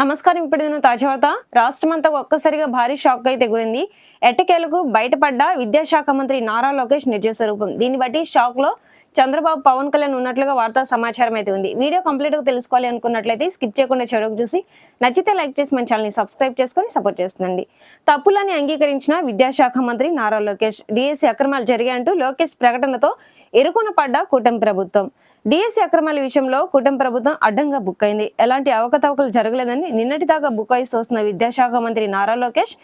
నమస్కారం. ఇప్పుడు నేను తాజా వార్త. రాష్ట్రమంతా ఒక్కసారిగా భారీ షాక్ అయితే గురింది. ఎట్టకేలకు బయటపడ్డ విద్యాశాఖ మంత్రి నారా లోకేష్ నిజ స్వరూపం. దీన్ని బట్టి షాక్ లో చంద్రబాబు, పవన్ కళ్యాణ్ ఉన్నట్లుగా వార్తా సమాచారం అయితే ఉంది. వీడియో కంప్లీట్ గా తెలుసుకోవాలి అనుకున్నట్లయితే స్కిప్ చేయకుండా చివరకు చూసి నచ్చితే లైక్ చేసి మన ఛానల్ ని సబ్స్క్రైబ్ చేసుకొని సపోర్ట్ చేస్తుందండి. తప్పులని అంగీకరించిన విద్యాశాఖ మంత్రి నారా లోకేష్. డిఎస్సి అక్రమాలు జరిగాయంటూ లోకేష్ ప్రకటనతో ఇరుకున పడ్డ కూటమి ప్రభుత్వం. డిఎస్సి అక్రమాల విషయంలో కూటమి ప్రభుత్వం అడ్డంగా బుక్ అయింది. ఎలాంటి అవకతవకలు జరగలేదని నిన్నటిదాకా బుకాయిస్తూ వస్తున్న విద్యాశాఖ మంత్రి నారా లోకేష్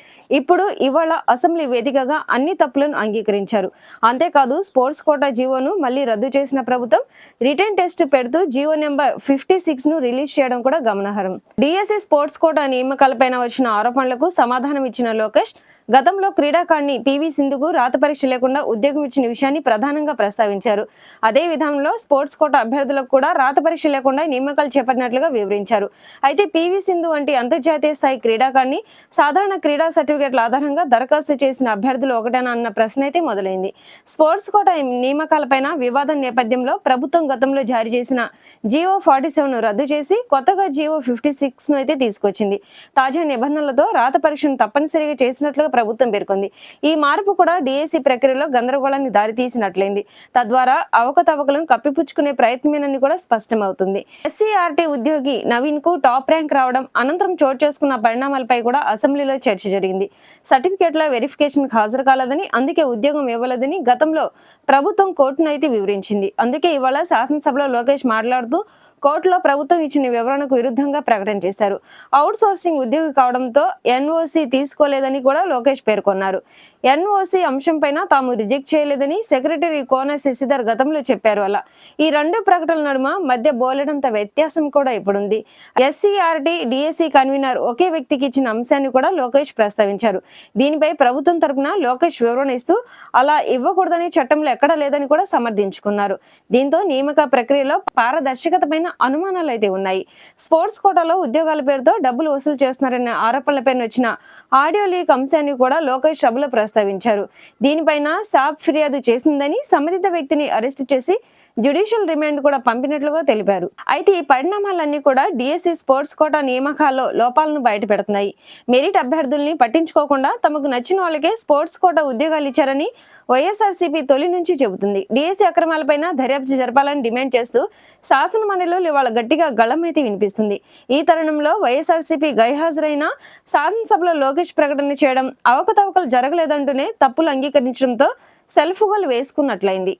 ఇవాళ అసెంబ్లీ వేదికగా అన్ని తప్పులను అంగీకరించారు. అంతేకాదు స్పోర్ట్స్ కోటా జీవోను మళ్లీ రద్దు చేసిన ప్రభుత్వం రిటర్న్ టెస్ట్ పెడుతూ జీవో నెంబర్ 56 ను రిలీజ్ చేయడం కూడా గమనార్హం. డిఎస్సి స్పోర్ట్స్ కోటా నియామకాలపైన వచ్చిన ఆరోపణలకు సమాధానం ఇచ్చిన లోకేష్ గతంలో క్రీడాకారిణి పివి సింధుకు రాత పరీక్ష లేకుండా ఉద్యోగం ఇచ్చిన విషయాన్ని ప్రధానంగా ప్రస్తావించారు. అదే విధంలో స్పోర్ట్స్ కోటా అభ్యర్థులకు కూడా రాత పరీక్ష లేకుండా నియామకాలు చేపట్టినట్లుగా వివరించారు. అయితే పివి సింధు వంటి అంతర్జాతీయ స్థాయి క్రీడాకారిణి సాధారణ క్రీడా సర్టిఫికెట్ల ఆధారంగా దరఖాస్తు చేసిన అభ్యర్థులు ఒకటేనా అన్న ప్రశ్న అయితే మొదలైంది. స్పోర్ట్స్ కోటా నియామకాలపైన వివాదం నేపథ్యంలో ప్రభుత్వం గతంలో జారీ చేసిన జీవో 47 ను రద్దు చేసి కొత్తగా జీవో 56 ను అయితే తీసుకొచ్చింది. తాజా నిబంధనలతో రాత పరీక్షను తప్పనిసరిగా చేసినట్లుగా ప్రభుత్వం పేర్కొంది. ఈ మార్పు కూడా డిఎస్సి ప్రక్రియలో గందరగోళాన్ని దారితీసినట్లయింది. తద్వారా అవకతవకలను కప్పిపుచ్చుకునే ప్రయత్నమేనని కూడా స్పష్టమవుతుంది. ఎస్సీఆర్టీ ఉద్యోగి నవీన్ కు టాప్ ర్యాంక్ రావడం అనంతరం చోటు చేసుకున్న పరిణామాలపై కూడా అసెంబ్లీలో చర్చ జరిగింది. సర్టిఫికేట్ల వెరిఫికేషన్ హాజరు కాలేదని, అందుకే ఉద్యోగం ఇవ్వలేదని గతంలో ప్రభుత్వం కోర్టును అయితే వివరించింది. అందుకే ఇవాళ శాసనసభలో లోకేష్ మాట్లాడుతూ కోర్టులో ప్రభుత్వం ఇచ్చిన వివరణకు విరుద్ధంగా ప్రకటన చేశారు. అవుట్ సోర్సింగ్ ఉద్యోగి కావడంతో ఎన్ఓసి తీసుకోలేదని కూడా లోకేష్ పేర్కొన్నారు. ఎన్ఓసి అంశంపైన తాము రిజెక్ట్ చేయలేదని సెక్రటరీ కోన శశిధర్ గతంలో చెప్పారు. అలా ఈ రెండు ప్రకటనల నడుమ మధ్య బోలెడంత వ్యత్యాసం కూడా ఇప్పుడుంది. ఎస్సీఆర్టీ డిఎస్సి కన్వీనర్ ఒకే వ్యక్తికి ఇచ్చిన అంశాన్ని కూడా లోకేష్ ప్రస్తావించారు. దీనిపై ప్రభుత్వం తరపున లోకేష్ వివరణ ఇస్తూ అలా ఇవ్వకూడదని చట్టంలో ఎక్కడా లేదని కూడా సమర్థించుకున్నారు. దీంతో నియామక ప్రక్రియలో పారదర్శకతపైన అనుమానాలు అయితే ఉన్నాయి. స్పోర్ట్స్ కోటాలో ఉద్యోగాల పేరుతో డబ్బులు వసూలు చేస్తున్నారనే ఆరోపణలపై వచ్చిన ఆడియో లీక్ అంశాన్ని కూడా లోకేష్ సభలో ప్రస్తావించారు. దీనిపైన సాబ్ ఫిర్యాదు చేసిందని, సంబంధిత వ్యక్తిని అరెస్టు చేసి జ్యుడిషియల్ రిమాండ్ కూడా పంపినట్లుగా తెలిపారు. అయితే ఈ పరిణామాలన్నీ కూడా డిఎస్సి స్పోర్ట్స్ కోటా నియామకాల్లో లోపాలను బయటపెడుతున్నాయి. మెరిట్ అభ్యర్థుల్ని పట్టించుకోకుండా తమకు నచ్చిన వాళ్ళకే స్పోర్ట్స్ కోటా ఉద్యోగాలు ఇచ్చారని వైఎస్ఆర్సీపీ తొలి నుంచి చెబుతుంది. డిఎస్సి అక్రమాలపైన దర్యాప్తు జరపాలని డిమాండ్ చేస్తూ శాసన మండలిలో ఇవాళ గట్టిగా గళం అయితే వినిపిస్తుంది. ఈ తరుణంలో వైఎస్ఆర్సీపీ గైహాజరైన శాసనసభలో లోకేష్ ప్రకటన చేయడం అవకతవకలు జరగలేదంటూనే తప్పులు అంగీకరించడంతో సెల్ఫ్ గోల్ వేసుకున్నట్లయింది.